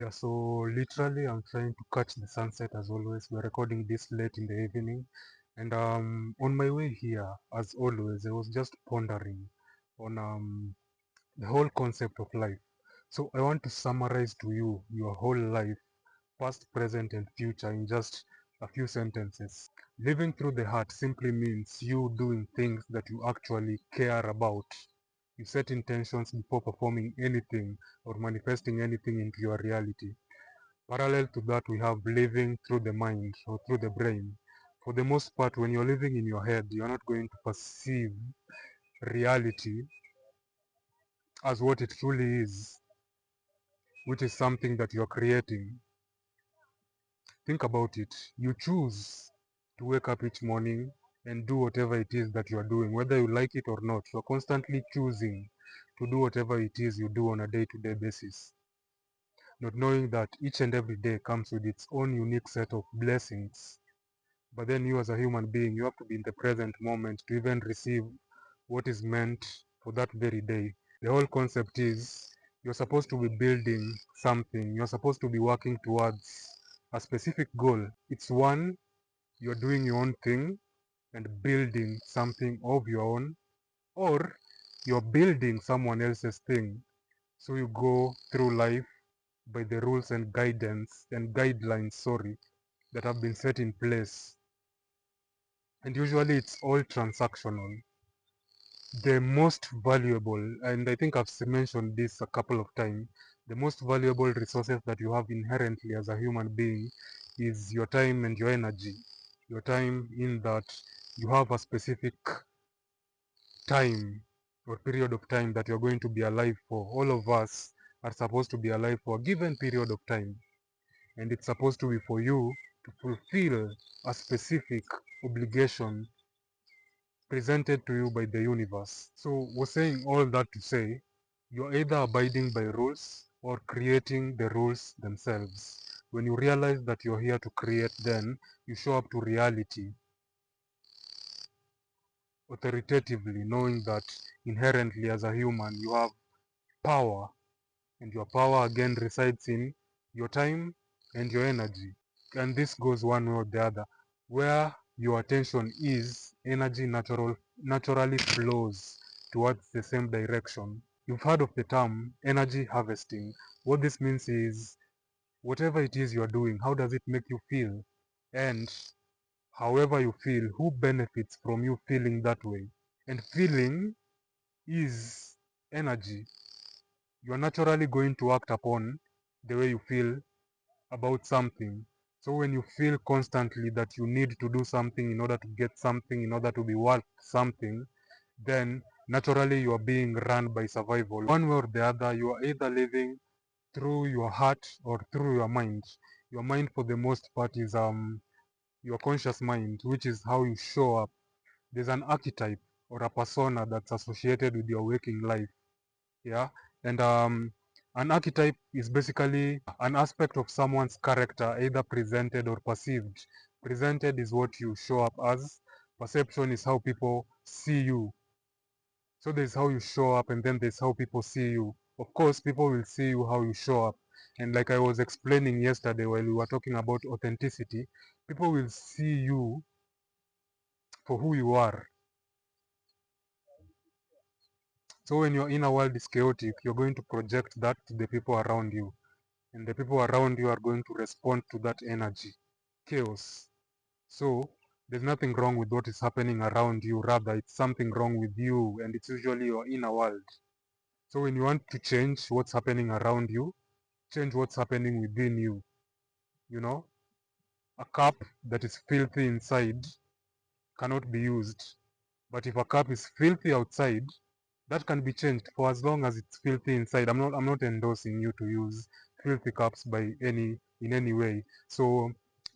Yeah, so literally I'm trying to catch the sunset as always. We're recording this late in the evening. And on my way here, as always, I was just pondering on the whole concept of life. So I want to summarize to you your whole life, past, present, and future, in just a few sentences. Living through the heart simply means you doing things that you actually care about. You set intentions before performing anything or manifesting anything into your reality. Parallel to that, we have living through the mind or through the brain. For the most part, when you're living in your head, you're not going to perceive reality as what it truly is, which is something that you're creating. Think about it. You choose to wake up each morning and do whatever it is that you're doing, whether you like it or not. You're constantly choosing to do whatever it is you do on a day-to-day basis, not knowing that each and every day comes with its own unique set of blessings. But then you as a human being, you have to be in the present moment to even receive what is meant for that very day. The whole concept is you're supposed to be building something. You're supposed to be working towards a specific goal. It's one, you're doing your own thing and building something of your own, or you're building someone else's thing. So you go through life by the rules and guidance and guidelines, that have been set in place. And usually it's all transactional. The most valuable, and I think I've mentioned this a couple of times, the most valuable resources that you have inherently as a human being is your time and your energy. Your time, in that you have a specific time or period of time that you're going to be alive for. All of us are supposed to be alive for a given period of time, and it's supposed to be for you to fulfill a specific obligation presented to you by the universe. So we're saying all that to say you're either abiding by rules or creating the rules themselves. When you realize that you're here to create, then you show up to reality authoritatively, knowing that inherently as a human you have power, and your power again resides in your time and your energy. And this goes one way or the other. Where your attention is, energy naturally flows towards the same direction. You've heard of the term energy harvesting. What this means is whatever it is you're doing, how does it make you feel? And however you feel, who benefits from you feeling that way? And feeling is energy. You're naturally going to act upon the way you feel about something. So when you feel constantly that you need to do something in order to get something, in order to be worth something, then naturally you are being run by survival. One way or the other, you are either living through your heart or through your mind. Your mind, for the most part, is your conscious mind, which is how you show up. There's an archetype or a persona that's associated with your waking life. Yeah, and an archetype is basically an aspect of someone's character, either presented or perceived. Presented is what you show up as. Perception is how people see you. So there's how you show up, and then there's how people see you. Of course, people will see you how you show up. And like I was explaining yesterday while we were talking about authenticity, people will see you for who you are. So when your inner world is chaotic, you're going to project that to the people around you. And the people around you are going to respond to that energy, chaos. So there's nothing wrong with what is happening around you, rather it's something wrong with you, and it's usually your inner world. So when you want to change what's happening around you, change what's happening within you. You know, a cup that is filthy inside cannot be used, but if a cup is filthy outside, that can be changed for as long as it's filthy inside. I'm not endorsing you to use filthy cups by in any way. So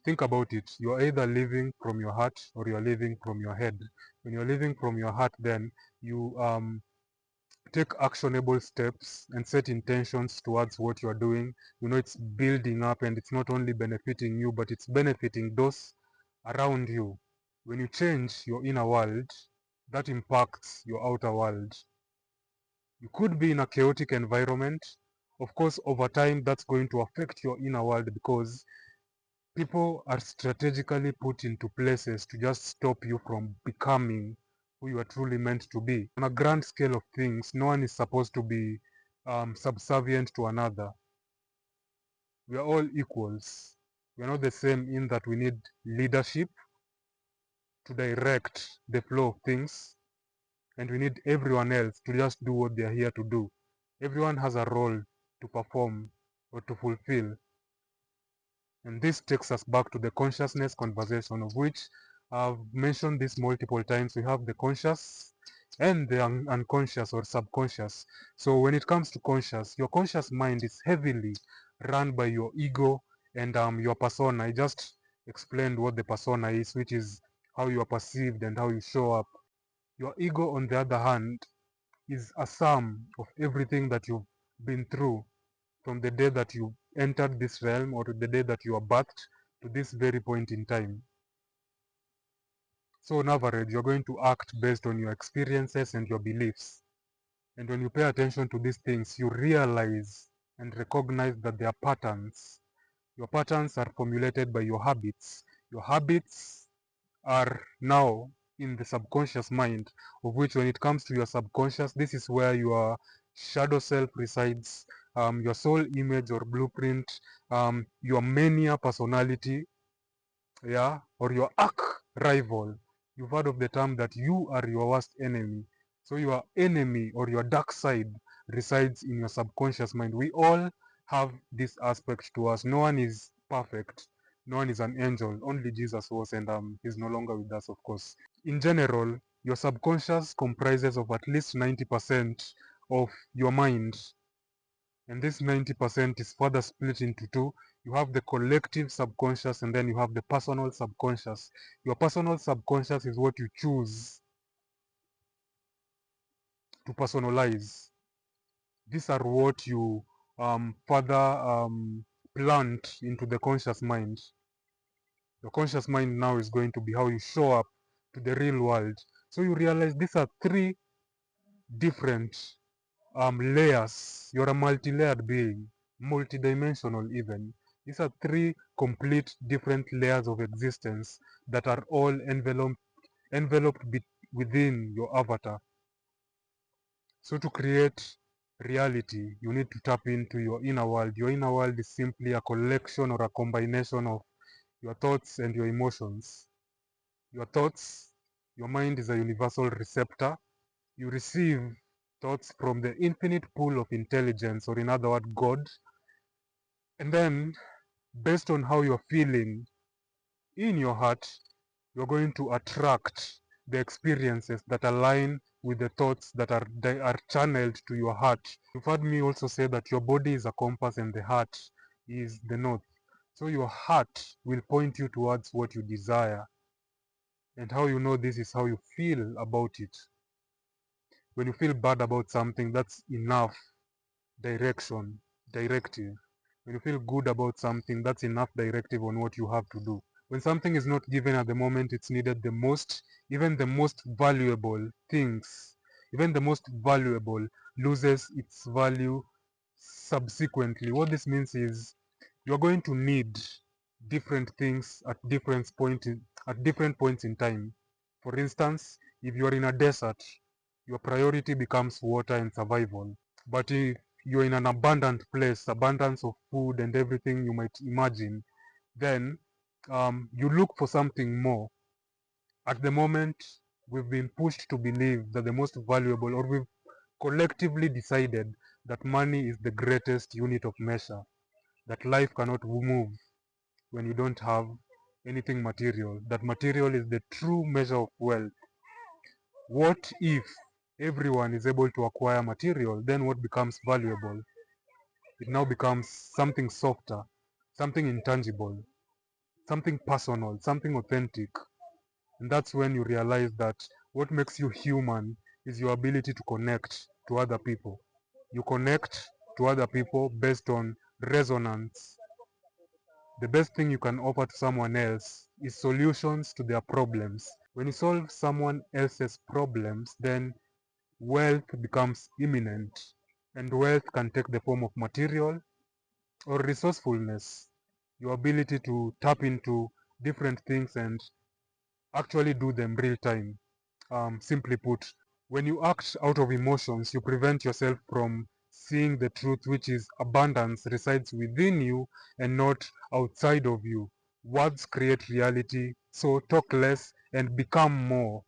think about it. You're either living from your heart or you're living from your head. When you're living from your heart, then you take actionable steps and set intentions towards what you're doing. You know, it's building up, and it's not only benefiting you, but it's benefiting those around you. When you change your inner world, that impacts your outer world. You could be in a chaotic environment. Of course, over time, that's going to affect your inner world because people are strategically put into places to just stop you from becoming who you are truly meant to be. On a grand scale of things, no one is supposed to be subservient to another. We are all equals. We are not the same in that we need leadership to direct the flow of things, and we need everyone else to just do what they are here to do. Everyone has a role to perform or to fulfill. And this takes us back to the consciousness conversation, of which I've mentioned this multiple times. We have the conscious and the unconscious or subconscious. So when it comes to conscious, your conscious mind is heavily run by your ego and your persona. I just explained what the persona is, which is how you are perceived and how you show up. Your ego, on the other hand, is a sum of everything that you've been through from the day that you entered this realm or to the day that you are birthed to this very point in time. So on average, you're going to act based on your experiences and your beliefs. And when you pay attention to these things, you realize and recognize that they are patterns. Your patterns are formulated by your habits. Your habits are now in the subconscious mind, of which when it comes to your subconscious, this is where your shadow self resides, your soul image or blueprint, your mania personality, yeah, or your arch rival. You've heard of the term that you are your worst enemy. So your enemy or your dark side resides in your subconscious mind. We all have this aspect to us. No one is perfect. No one is an angel. Only Jesus was, and he's no longer with us, of course. In general, your subconscious comprises of at least 90% of your mind, and this 90% is further split into two. You have the collective subconscious and then you have the personal subconscious. Your personal subconscious is what you choose to personalize. These are what you further plant into the conscious mind. The conscious mind now is going to be how you show up to the real world. So you realize these are three different layers. You're a multi-layered being, multidimensional even. These are three complete different layers of existence that are all enveloped within your avatar. So to create reality, you need to tap into your inner world. Your inner world is simply a collection or a combination of your thoughts and your emotions. Your thoughts, your mind is a universal receptor. You receive thoughts from the infinite pool of intelligence, or in other words, God. And then, based on how you're feeling in your heart, you're going to attract the experiences that align with the thoughts that are channeled to your heart. You've heard me also say that your body is a compass and the heart is the north. So your heart will point you towards what you desire. And how you know this is how you feel about it. When you feel bad about something, that's enough direction, directive. When you feel good about something, that's enough directive on what you have to do. When something is not given at the moment it's needed the most, even the most valuable things, even the most valuable loses its value subsequently. What this means is you're going to need different things at different points in time. For instance, if you're in a desert, your priority becomes water and survival. But if you're in an abundant place, abundance of food and everything you might imagine, then you look for something more. At the moment, we've been pushed to believe that the most valuable, or we've collectively decided that money is the greatest unit of measure, that life cannot move when you don't have anything material, that material is the true measure of wealth. What if everyone is able to acquire material? Then what becomes valuable? It now becomes something softer, something intangible, something personal, something authentic. And that's when you realize that what makes you human is your ability to connect to other people. You connect to other people based on resonance. The best thing you can offer to someone else is solutions to their problems. When you solve someone else's problems, then wealth becomes imminent. And wealth can take the form of material or resourcefulness, your ability to tap into different things and actually do them real time. Simply put, when you act out of emotions, you prevent yourself from seeing the truth, which is abundance resides within you and not outside of you. Words create reality, so talk less and become more.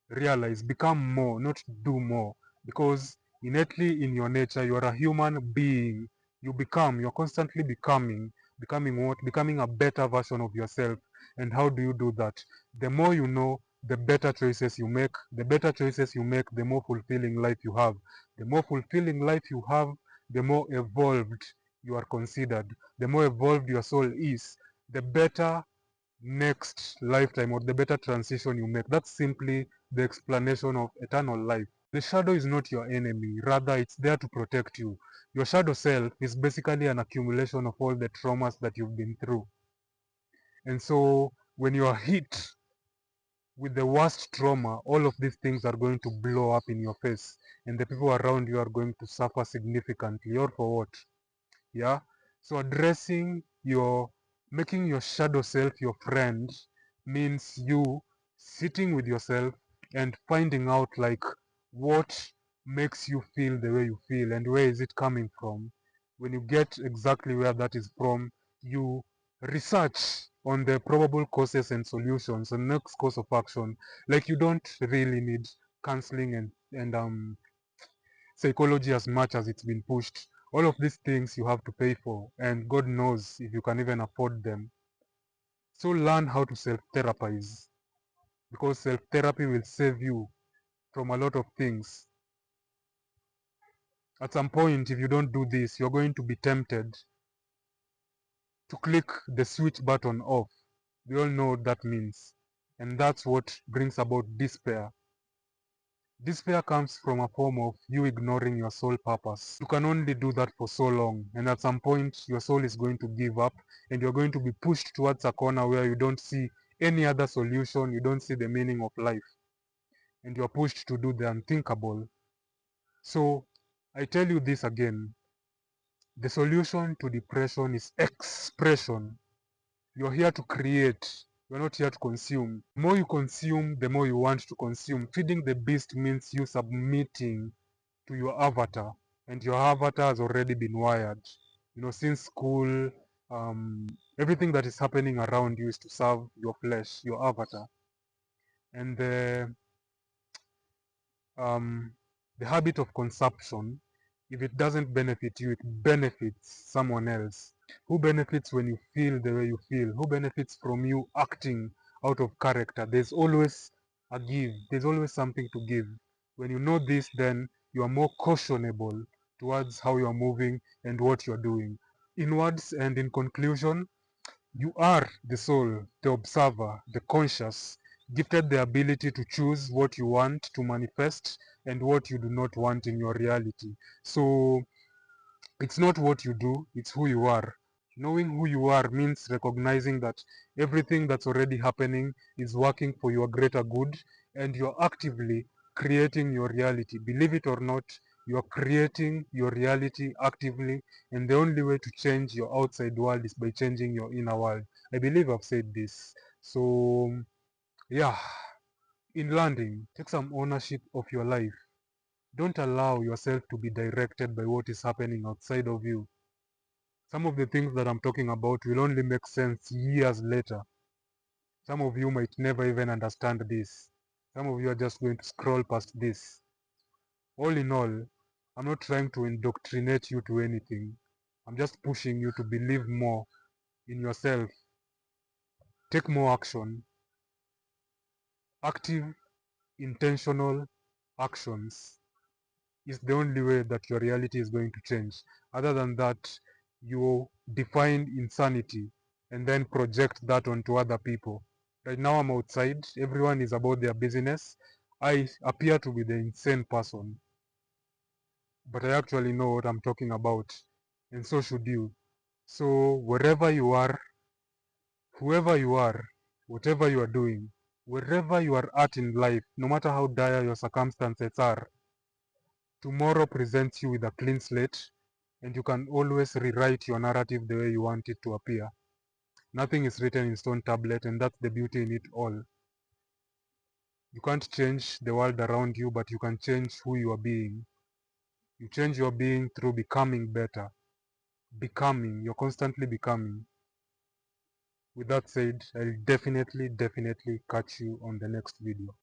Realize, become more, not do more. Because innately in your nature, you are a human being. You're constantly becoming. Becoming what? Becoming a better version of yourself. And how do you do that? The more you know, the better choices you make. The better choices you make, the more fulfilling life you have. The more fulfilling life you have, the more evolved you are considered. The more evolved your soul is, the better next lifetime or the better transition you make. That's simply the explanation of eternal life. The shadow is not your enemy, rather, it's there to protect you. Your shadow self is basically an accumulation of all the traumas that you've been through. And so, when you are hit with the worst trauma, all of these things are going to blow up in your face, and the people around you are going to suffer significantly. Or for what? Yeah. So making your shadow self your friend means you sitting with yourself and finding out like what makes you feel the way you feel and where is it coming from. When you get exactly where that is from, you research on the probable causes and solutions and next course of action. Like, you don't really need counseling and psychology as much as it's been pushed. All of these things you have to pay for, and God knows if you can even afford them. So learn how to self-therapize, because self-therapy will save you from a lot of things. At some point, if you don't do this, you're going to be tempted to click the switch button off. We all know what that means. And that's what brings about despair. Despair comes from a form of you ignoring your soul purpose. You can only do that for so long, and at some point, your soul is going to give up, and you're going to be pushed towards a corner where you don't see any other solution, you don't see the meaning of life, and you're pushed to do the unthinkable. So, I tell you this again, the solution to depression is expression. You're here to create. You're not here to consume. The more you consume, the more you want to consume. Feeding the beast means you submitting to your avatar, and your avatar has already been wired. Since school, everything that is happening around you is to serve your flesh, your avatar. And um, the habit of consumption, if it doesn't benefit you, it benefits someone else. Who benefits when you feel the way you feel? Who benefits from you acting out of character? There's always a give. There's always something to give. When you know this, then you are more cautionable towards how you are moving and what you are doing. In words and in conclusion, you are the soul, the observer, the conscious, gifted the ability to choose what you want to manifest and what you do not want in your reality. So it's not what you do, it's who you are. Knowing who you are means recognizing that everything that's already happening is working for your greater good, and you're actively creating your reality. Believe it or not, you're creating your reality actively, and the only way to change your outside world is by changing your inner world. I believe I've said this. So, yeah, in landing, take some ownership of your life. Don't allow yourself to be directed by what is happening outside of you. Some of the things that I'm talking about will only make sense years later. Some of you might never even understand this. Some of you are just going to scroll past this. All in all, I'm not trying to indoctrinate you to anything. I'm just pushing you to believe more in yourself. Take more action. Active, intentional actions is the only way that your reality is going to change. Other than that, you define insanity and then project that onto other people. Right now I'm outside, everyone is about their business. I appear to be the insane person, but I actually know what I'm talking about, and so should you. So wherever you are, whoever you are, whatever you are doing, wherever you are at in life, no matter how dire your circumstances are, Tomorrow presents you with a clean slate, and you can always rewrite your narrative the way you want it to appear. Nothing is written in stone tablet, and that's the beauty in it all. You can't change the world around you, but you can change who you are being. You change your being through becoming better. Becoming, you're constantly becoming. With that said, I'll definitely catch you on the next video.